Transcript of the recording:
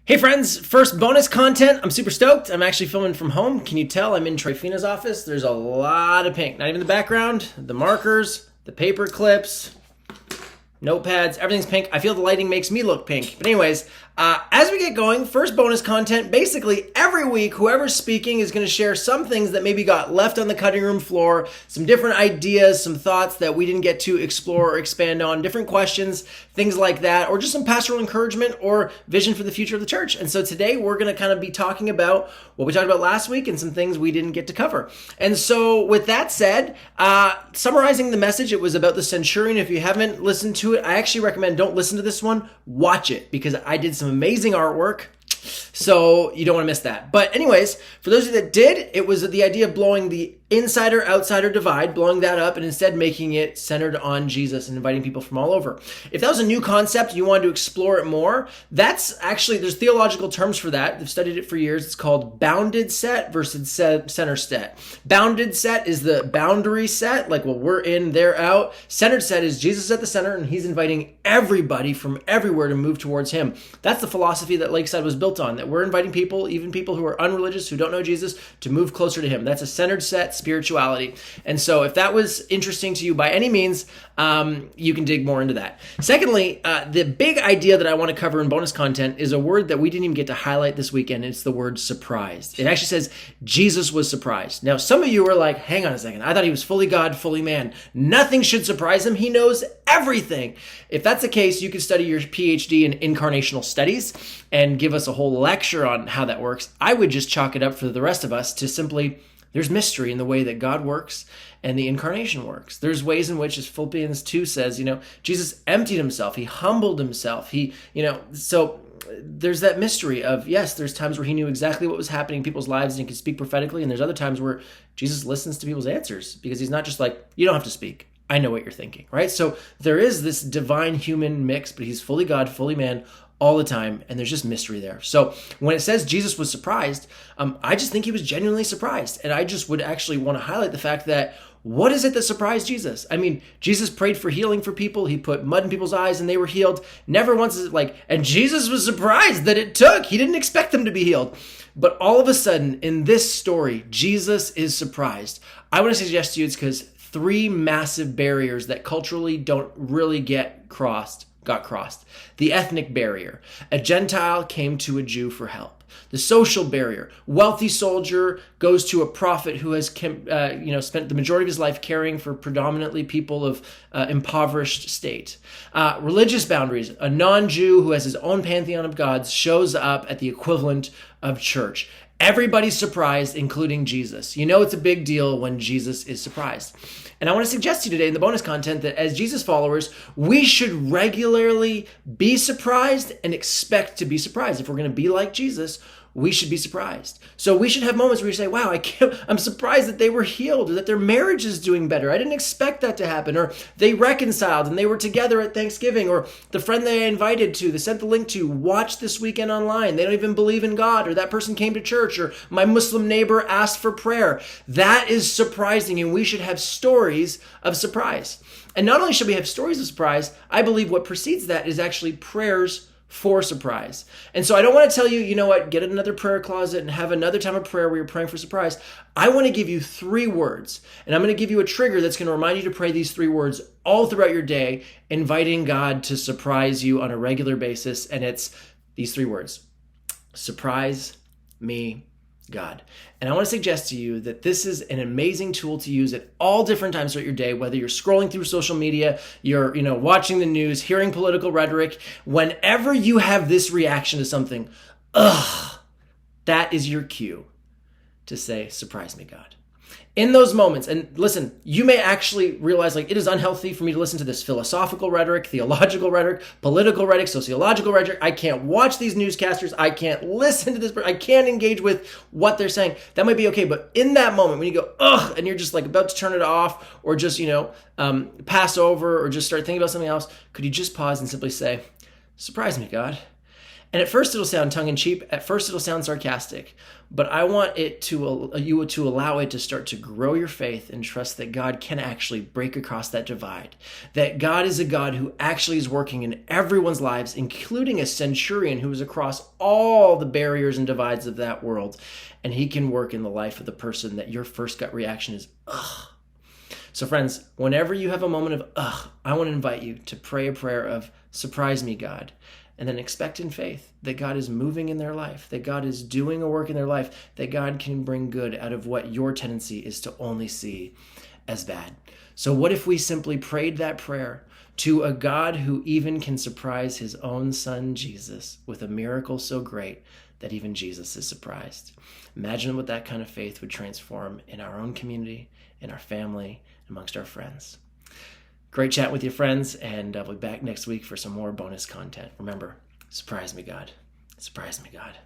Hey friends, first bonus content. I'm super stoked. I'm actually filming from home. Can you tell I'm in Troy Fina's office? There's a lot of pink. Not even the background, the markers, the paper clips, notepads, everything's pink. I feel the lighting makes me look pink. But anyways, as we get going, first bonus content, basically every week, whoever's speaking is going to share some things that maybe got left on the cutting room floor, some different ideas, some thoughts that we didn't get to explore or expand on, different questions, things like that, or just some pastoral encouragement or vision for the future of the church. And so today we're going to kind of be talking about what we talked about last week and some things we didn't get to cover. And so with that said, summarizing the message, it was about the centurion. If you haven't listened to it, I actually recommend don't listen to this one, watch it, because I did some amazing artwork. So you don't want to miss that. But anyways, for those of you that did, it was the idea of blowing the insider-outsider divide, blowing that up and instead making it centered on Jesus and inviting people from all over. If that was a new concept, you wanted to explore it more, that's actually, there's theological terms for that. They've studied it for years. It's called bounded set versus center set. Bounded set is the boundary set, like, well, we're in, they're out. Centered set is Jesus at the center, and he's inviting everybody from everywhere to move towards him. That's the philosophy that Lakeside was built on, that we're inviting people, even people who are unreligious, who don't know Jesus, to move closer to him. That's a centered set spirituality. And so if that was interesting to you by any means, you can dig more into that. Secondly, the big idea that I want to cover in bonus content is a word that we didn't even get to highlight this weekend. It's the word surprised. It actually says Jesus was surprised. Now, some of you are like, hang on a second. I thought he was fully God, fully man. Nothing should surprise him. He knows everything. If that's the case, you could study your PhD in incarnational studies and give us a whole lecture on how that works. I would just chalk it up for the rest of us to simply, there's mystery in the way that God works and the incarnation works. There's ways in which, as Philippians 2 says, Jesus emptied himself. He humbled himself. So there's that mystery of, yes, there's times where he knew exactly what was happening in people's lives and he could speak prophetically. And there's other times where Jesus listens to people's answers because he's not just like, you don't have to speak. I know what you're thinking, right? So there is this divine human mix, but he's fully God, fully man, all the time, and there's just mystery there. So when it says Jesus was surprised, I just think he was genuinely surprised. And I just would actually want to highlight the fact that what is it that surprised Jesus? I mean, Jesus prayed for healing for people. He put mud in people's eyes and they were healed. Never once is it like, and Jesus was surprised that it took. He didn't expect them to be healed. But all of a sudden, in this story, Jesus is surprised. I want to suggest to you it's because three massive barriers that culturally don't really got crossed. The ethnic barrier. A Gentile came to a Jew for help. The social barrier. Wealthy soldier goes to a prophet who has spent the majority of his life caring for predominantly people of impoverished state. Religious boundaries. A non-Jew who has his own pantheon of gods shows up at the equivalent of church. Everybody's surprised, including Jesus. You know it's a big deal when Jesus is surprised. And I want to suggest to you today in the bonus content that as Jesus followers, we should regularly be surprised and expect to be surprised. If we're going to be like Jesus, we should be surprised. So we should have moments where you say, wow, I'm surprised that they were healed or that their marriage is doing better. I didn't expect that to happen. Or they reconciled and they were together at Thanksgiving. Or the friend they invited to, they sent the link to, watch this weekend online. They don't even believe in God. Or that person came to church. Or my Muslim neighbor asked for prayer. That is surprising, and we should have stories of surprise. And not only should we have stories of surprise, I believe what precedes that is actually prayers for surprise. And so I don't want to tell you, you know what, get another prayer closet and have another time of prayer where you're praying for surprise. I want to give you 3 words, and I'm going to give you a trigger that's going to remind you to pray these 3 words all throughout your day, inviting God to surprise you on a regular basis. And it's these 3 words: surprise me, God. And I want to suggest to you that this is an amazing tool to use at all different times throughout your day, whether you're scrolling through social media, you're watching the news, hearing political rhetoric. Whenever you have this reaction to something, that is your cue to say, surprise me, God. In those moments, and listen, you may actually realize it is unhealthy for me to listen to this philosophical rhetoric, theological rhetoric, political rhetoric, sociological rhetoric. I can't watch these newscasters. I can't listen to this. I can't engage with what they're saying. That might be okay. But in that moment when you go, and you're just about to turn it off or just, pass over or just start thinking about something else, could you just pause and simply say, surprise me, God? And at first it'll sound tongue-in-cheek. At first it'll sound sarcastic. But I want you to allow it to start to grow your faith and trust that God can actually break across that divide. That God is a God who actually is working in everyone's lives, including a centurion who is across all the barriers and divides of that world. And he can work in the life of the person that your first gut reaction is, ugh. So friends, whenever you have a moment of, ugh, I want to invite you to pray a prayer of, surprise me, God. And then expect in faith that God is moving in their life, that God is doing a work in their life, that God can bring good out of what your tendency is to only see as bad. So what if we simply prayed that prayer to a God who even can surprise his own son, Jesus, with a miracle so great that even Jesus is surprised? Imagine what that kind of faith would transform in our own community, in our family, amongst our friends. Great chat with you, friends, and I'll be back next week for some more bonus content. Remember, surprise me, God. Surprise me, God.